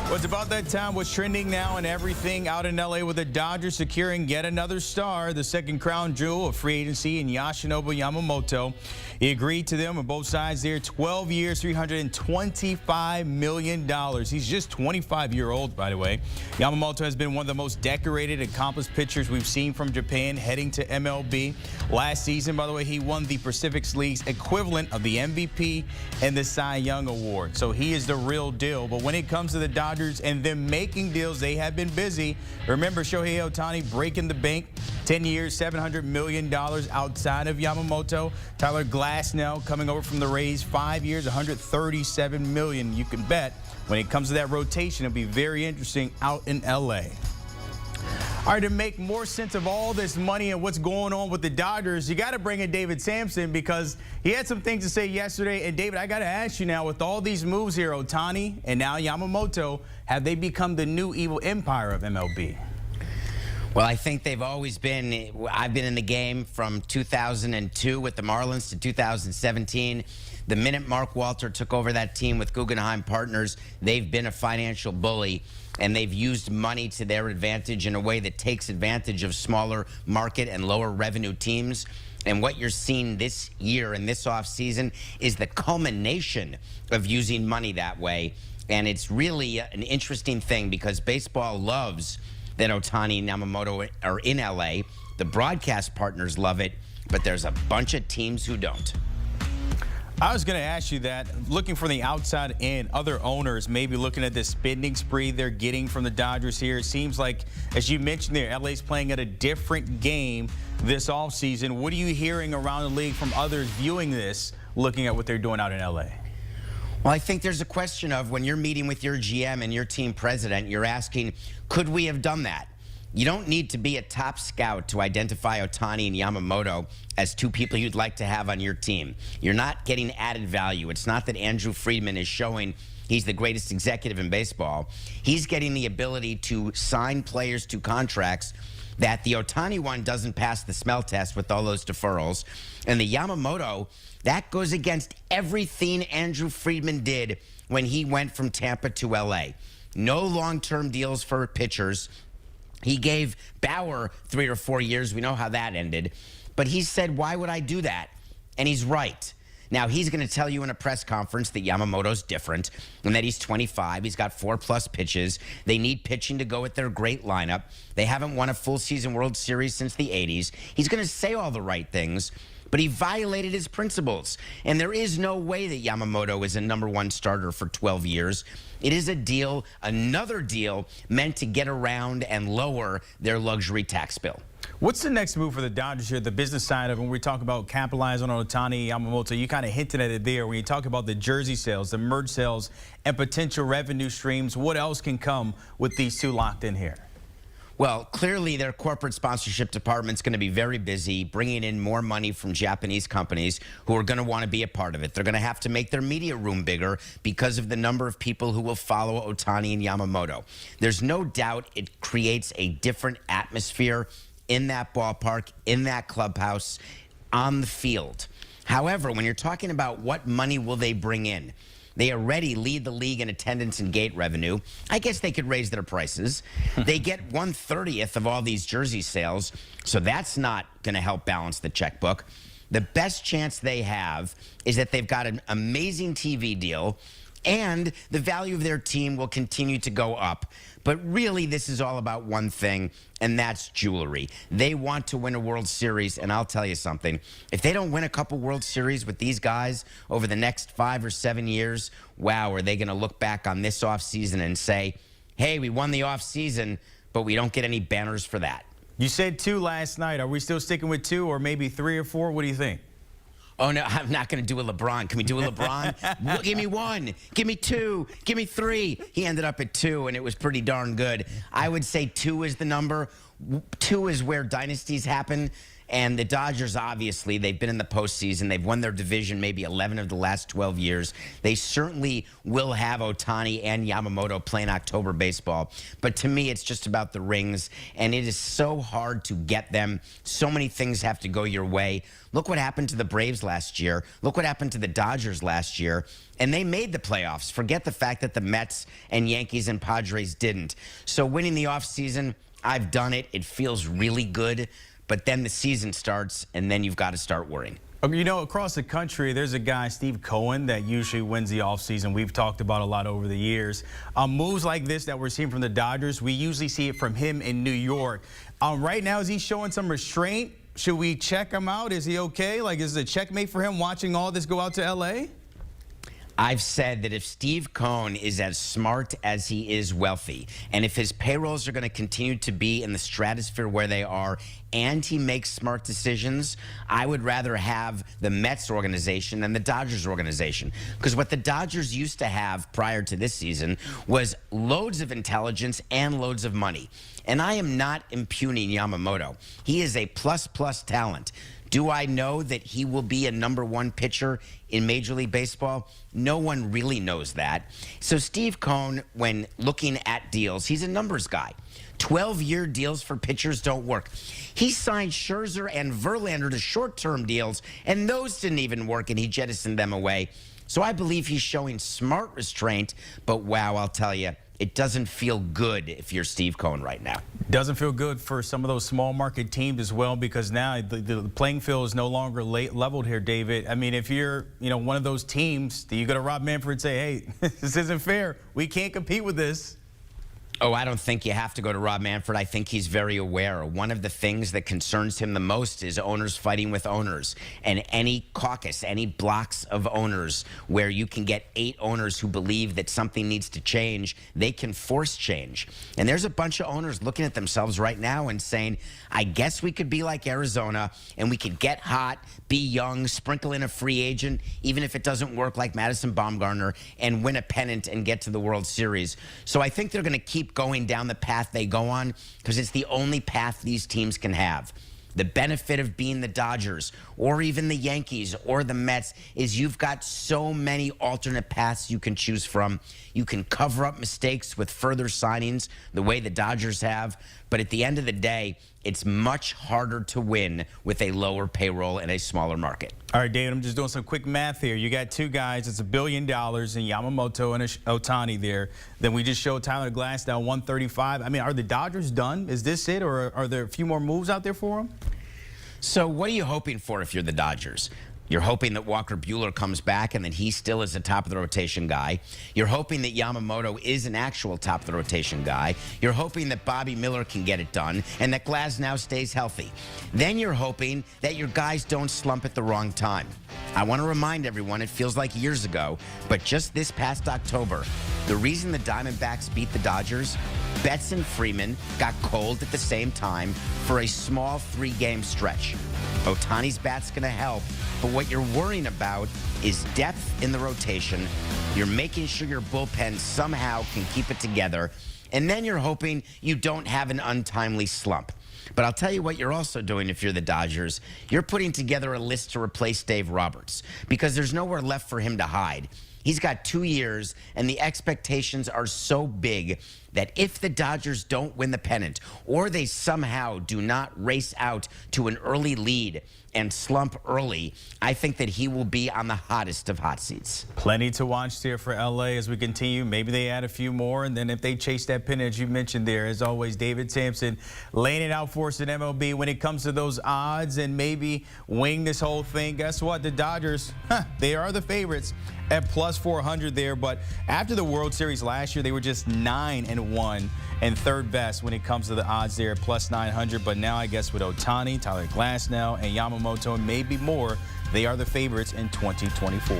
Well, it's about that time. What's trending now and everything out in L.A. with the Dodgers securing yet another star, the second crown jewel of free agency in Yoshinobu Yamamoto. He agreed to them on both sides there, 12 years, $325 million. He's just 25-year-old, by the way. Yamamoto has been one of the most decorated, accomplished pitchers we've seen from Japan heading to MLB. Last season, by the way, he won the Pacific League's equivalent of the MVP and the Cy Young Award. So he is the real deal. But when it comes to the Dodgers and them making deals, they have been busy. Remember Shohei Ohtani breaking the bank, 10 years, $700 million outside of Yamamoto. Tyler Glasnow coming over from the Rays, 5 years, $137 million. You can bet when it comes to that rotation, it'll be very interesting out in L.A. All right, to make more sense of all this money and what's going on with the Dodgers, you got to bring in David Samson because he had some things to say yesterday. And, David, I got to ask you now, with all these moves here, Ohtani and now Yamamoto, have they become the new evil empire of MLB? Well, I think they've always been. I've been in the game from 2002 with the Marlins to 2017. The minute Mark Walter took over that team with Guggenheim Partners, they've been a financial bully, and they've used money to their advantage in a way that takes advantage of smaller market and lower revenue teams. And what you're seeing this year and this offseason is the culmination of using money that way. And it's really an interesting thing because baseball loves that Ohtani and Yamamoto are in L.A. The broadcast partners love it, but there's a bunch of teams who don't. I was going to ask you that, looking from the outside in, other owners maybe looking at this spending spree they're getting from the Dodgers here. It seems like, as you mentioned there, LA's playing at a different game this offseason. What are you hearing around the league from others viewing this, looking at what they're doing out in LA? Well, I think there's a question of when you're meeting with your GM and your team president, you're asking, could we have done that? You don't need to be a top scout to identify Ohtani and Yamamoto as two people you'd like to have on your team. You're not getting added value. It's not that Andrew Friedman is showing he's the greatest executive in baseball. He's getting the ability to sign players to contracts that the Ohtani one doesn't pass the smell test with all those deferrals. And the Yamamoto, that goes against everything Andrew Friedman did when he went from Tampa to L.A. No long-term deals for pitchers. He gave Bauer 3 or 4 years. We know how that ended. But he said, why would I do that? And he's right. Now, he's going to tell you in a press conference that Yamamoto's different and that he's 25. He's got 4+ pitches. They need pitching to go with their great lineup. They haven't won a full-season World Series since the 80s. He's going to say all the right things, but he violated his principles. And there is no way that Yamamoto is a #1 starter for 12 years. It is a deal, another deal, meant to get around and lower their luxury tax bill. What's the next move for the Dodgers here, the business side of it, when we talk about capitalizing on Ohtani, Yamamoto? You kind of hinted at it there when you talk about the jersey sales, the merge sales, and potential revenue streams. What else can come with these two locked in here? Well, clearly their corporate sponsorship department's going to be very busy bringing in more money from Japanese companies who are going to want to be a part of it. They're going to have to make their media room bigger because of the number of people who will follow Ohtani and Yamamoto. There's no doubt it creates a different atmosphere in that ballpark, in that clubhouse, on the field. However, when you're talking about what money will they bring in, they already lead the league in attendance and gate revenue. I guess they could raise their prices. They get 1/30th of all these jersey sales, so that's not going to help balance the checkbook. The best chance they have is that they've got an amazing TV deal, and the value of their team will continue to go up. But really, this is all about one thing, and that's jewelry. They want to win a World Series, and I'll tell you something. If they don't win a couple World Series with these guys over the next 5 or 7 years, wow, are they going to look back on this offseason and say, hey, we won the offseason, but we don't get any banners for that. You said 2 last night. Are we still sticking with 2 or maybe 3 or 4? What do you think? Oh, no, I'm not going to do a LeBron. Can we do a LeBron? Give me 1. Give me 2. Give me 3. He ended up at 2, and it was pretty darn good. I would say 2 is the number. 2 is where dynasties happen. And the Dodgers, obviously, they've been in the postseason. They've won their division maybe 11 of the last 12 years. They certainly will have Ohtani and Yamamoto playing October baseball. But to me, it's just about the rings, and it is so hard to get them. So many things have to go your way. Look what happened to the Braves last year. Look what happened to the Dodgers last year. And they made the playoffs. Forget the fact that the Mets and Yankees and Padres didn't. So winning the offseason, I've done it. It feels really good. But then the season starts, and then you've got to start worrying. You know, across the country, there's a guy, Steve Cohen, that usually wins the offseason. We've talked about a lot over the years. Moves like this that we're seeing from the Dodgers, we usually see it from him in New York. Right now, is he showing some restraint? Should we check him out? Is he okay? Like, is it a checkmate for him watching all this go out to L.A.? I've said that if Steve Cohen is as smart as he is wealthy, and if his payrolls are going to continue to be in the stratosphere where they are, and he makes smart decisions, I would rather have the Mets organization than the Dodgers organization. Because what the Dodgers used to have prior to this season was loads of intelligence and loads of money. And I am not impugning Yamamoto. He is a plus talent. Do I know that he will be a #1 pitcher in Major League Baseball? No one really knows that. So Steve Cohen, when looking at deals, he's a numbers guy. 12-year deals for pitchers don't work. He signed Scherzer and Verlander to short-term deals, and those didn't even work, and he jettisoned them away. So I believe he's showing smart restraint, but wow, I'll tell you, it doesn't feel good if you're Steve Cohen right now. Doesn't feel good for some of those small market teams as well, because now the playing field is no longer leveled here, David. I mean, if you're one of those teams, you go to Rob Manfred and say, hey, this isn't fair. We can't compete with this. Oh, I don't think you have to go to Rob Manfred. I think he's very aware. One of the things that concerns him the most is owners fighting with owners. And any caucus, any blocks of owners where you can get 8 owners who believe that something needs to change, they can force change. And there's a bunch of owners looking at themselves right now and saying, I guess we could be like Arizona and we could get hot, be young, sprinkle in a free agent, even if it doesn't work like Madison Bumgarner, and win a pennant and get to the World Series. So I think they're going to keep going down the path they go on because it's the only path these teams can have. The benefit of being the Dodgers or even the Yankees or the Mets is you've got so many alternate paths you can choose from. You can cover up mistakes with further signings the way the Dodgers have. But at the end of the day, it's much harder to win with a lower payroll and a smaller market. All right, David, I'm just doing some quick math here. You got 2 guys. It's $1 billion in Yamamoto and Ohtani there. Then we just showed Tyler Glass now 135. I mean, are the Dodgers done? Is this it, or are there a few more moves out there for them? So what are you hoping for if you're the Dodgers? You're hoping that Walker Buehler comes back and that he still is a top-of-the-rotation guy. You're hoping that Yamamoto is an actual top-of-the-rotation guy. You're hoping that Bobby Miller can get it done and that Glasnow stays healthy. Then you're hoping that your guys don't slump at the wrong time. I want to remind everyone, it feels like years ago, but just this past October, the reason the Diamondbacks beat the Dodgers, Betts and Freeman got cold at the same time for a small 3-game stretch. Ohtani's bat's going to help, but what you're worrying about is depth in the rotation. You're making sure your bullpen somehow can keep it together, and then you're hoping you don't have an untimely slump. But I'll tell you what you're also doing if you're the Dodgers. You're putting together a list to replace Dave Roberts because there's nowhere left for him to hide. He's got 2 years, and the expectations are so big that if the Dodgers don't win the pennant or they somehow do not race out to an early lead and slump early, I think that he will be on the hottest of hot seats. Plenty to watch there for L.A. as we continue. Maybe they add a few more, and then if they chase that pennant, as you mentioned there, as always, David Samson laying it out for us in MLB when it comes to those odds and maybe wing this whole thing. Guess what? The Dodgers, they are the favorites at plus 400 there, but after the World Series last year, they were just 9-1 and third best when it comes to the odds there at plus 900. But now I guess with Ohtani, Tyler Glasnow, and Yamamoto, and maybe more, they are the favorites in 2024.